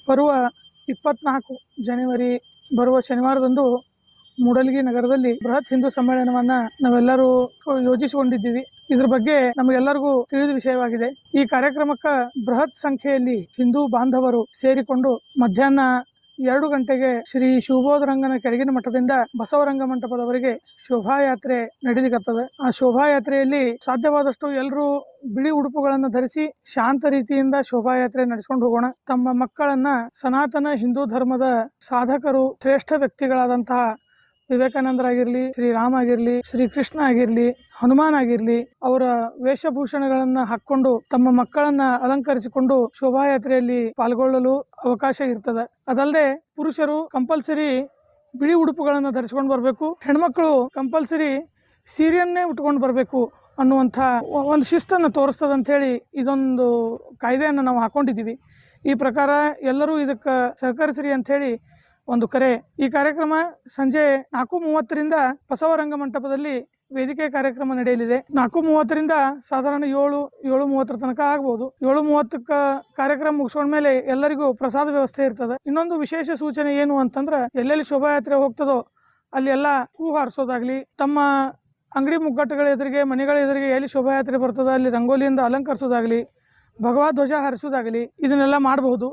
ಬರುವ 24 ಜನವರಿ ಬರುವ ಶನಿವಾರದಂದು ಮೂಡಲಗಿ ನಗರದಲ್ಲಿ ಬೃಹತ್ ಹಿಂದೂ ಸಮ್ಮೇಳನವನ್ನ ನಾವೆಲ್ಲರೂ ಯೋಜಿಸಿಕೊಂಡಿದ್ದೀವಿ. ಇದ್ರ ಬಗ್ಗೆ ನಮಗೆಲ್ಲರಿಗೂ ತಿಳಿದ ವಿಷಯವಾಗಿದೆ. ಈ ಕಾರ್ಯಕ್ರಮಕ್ಕೆ ಬೃಹತ್ ಸಂಖ್ಯೆಯಲ್ಲಿ ಹಿಂದೂ ಬಾಂಧವರು ಸೇರಿಕೊಂಡು ಮಧ್ಯಾಹ್ನ 2 ಗಂಟೆಗೆ ಶ್ರೀ ಶಿವಬೋಧರಂಗನ ಕೆಳಗಿನ ಮಠದಿಂದ ಬಸವರಂಗ ಮಂಟಪದವರೆಗೆ ಶೋಭಾಯಾತ್ರೆ ನಡೆಯಲಿಕತ್ತದೆ. ಆ ಶೋಭಾಯಾತ್ರೆಯಲ್ಲಿ ಸಾಧ್ಯವಾದಷ್ಟು ಎಲ್ಲರೂ ಬಿಳಿ ಉಡುಪುಗಳನ್ನು ಧರಿಸಿ ಶಾಂತ ರೀತಿಯಿಂದ ಶೋಭಾಯಾತ್ರೆ ನಡೆಸ್ಕೊಂಡು ಹೋಗೋಣ. ತಮ್ಮ ಮಕ್ಕಳನ್ನ ಸನಾತನ ಹಿಂದೂ ಧರ್ಮದ ಸಾಧಕರು, ಶ್ರೇಷ್ಠ ವ್ಯಕ್ತಿಗಳಾದಂತಹ ವಿವೇಕಾನಂದರಾಗಿರ್ಲಿ, ಶ್ರೀರಾಮ ಆಗಿರ್ಲಿ, ಶ್ರೀಕೃಷ್ಣ ಆಗಿರ್ಲಿ, ಹನುಮಾನ್ ಆಗಿರ್ಲಿ, ಅವರ ವೇಷಭೂಷಣಗಳನ್ನ ಹಾಕೊಂಡು ತಮ್ಮ ಮಕ್ಕಳನ್ನ ಅಲಂಕರಿಸಿಕೊಂಡು ಶೋಭಾಯಾತ್ರೆಯಲ್ಲಿ ಪಾಲ್ಗೊಳ್ಳಲು ಅವಕಾಶ ಇರ್ತದೆ. ಅದಲ್ಲದೆ ಪುರುಷರು ಕಂಪಲ್ಸರಿ ಬಿಳಿ ಉಡುಪುಗಳನ್ನು ಧರಿಸ್ಕೊಂಡು ಬರಬೇಕು. ಹೆಣ್ಮಕ್ಳು ಕಂಪಲ್ಸರಿ ಸೀರೆಯನ್ನೇ ಉಟ್ಕೊಂಡು ಬರಬೇಕು ಅನ್ನುವಂಥ ಒಂದು ಶಿಸ್ತನ್ನು ತೋರಿಸ್ತದೆ ಅಂತ ಹೇಳಿ ಇದೊಂದು ಕಾಯ್ದೆಯನ್ನು ನಾವು ಹಾಕೊಂಡಿದ್ದೀವಿ. ಈ ಪ್ರಕಾರ ಎಲ್ಲರೂ ಇದಕ್ಕೆ ಸಹಕರಿಸ್ರಿ ಅಂತ ಹೇಳಿ ಒಂದು ಕರೆ. ಈ ಕಾರ್ಯಕ್ರಮ ಸಂಜೆ 4:30ರಿಂದ ಬಸವರಂಗ ಮಂಟಪದಲ್ಲಿ ವೇದಿಕೆ ಕಾರ್ಯಕ್ರಮ ನಡೆಯಲಿದೆ. 4:30ರಿಂದ ಸಾಧಾರಣ 7:30 ತನಕ ಆಗ್ಬೋದು. 7:30 ಕಾರ್ಯಕ್ರಮ ಮುಗಿಸ್ಕೊಂಡ್ಮೇಲೆ ಎಲ್ಲರಿಗೂ ಪ್ರಸಾದ ವ್ಯವಸ್ಥೆ ಇರ್ತದೆ. ಇನ್ನೊಂದು ವಿಶೇಷ ಸೂಚನೆ ಏನು ಅಂತಂದ್ರೆ, ಎಲ್ಲೆಲ್ಲಿ ಶೋಭಾಯಾತ್ರೆ ಹೋಗ್ತದೋ ಅಲ್ಲಿ ಎಲ್ಲ ಹೂ ಹಾರಿಸೋದಾಗ್ಲಿ, ತಮ್ಮ ಅಂಗಡಿ ಮುಗ್ಗಟ್ಟುಗಳ ಎದುರಿಗೆ, ಮನೆಗಳ ಎದುರಿಗೆ ಎಲ್ಲಿ ಶೋಭಾಯಾತ್ರೆ ಬರ್ತದೆ ಅಲ್ಲಿ ರಂಗೋಲಿಯಿಂದ ಅಲಂಕರಿಸೋದಾಗ್ಲಿ, ಭಗವಾ ಧ್ವಜ ಹಾರಿಸೋದಾಗ್ಲಿ, ಇದನ್ನೆಲ್ಲ ಮಾಡಬಹುದು.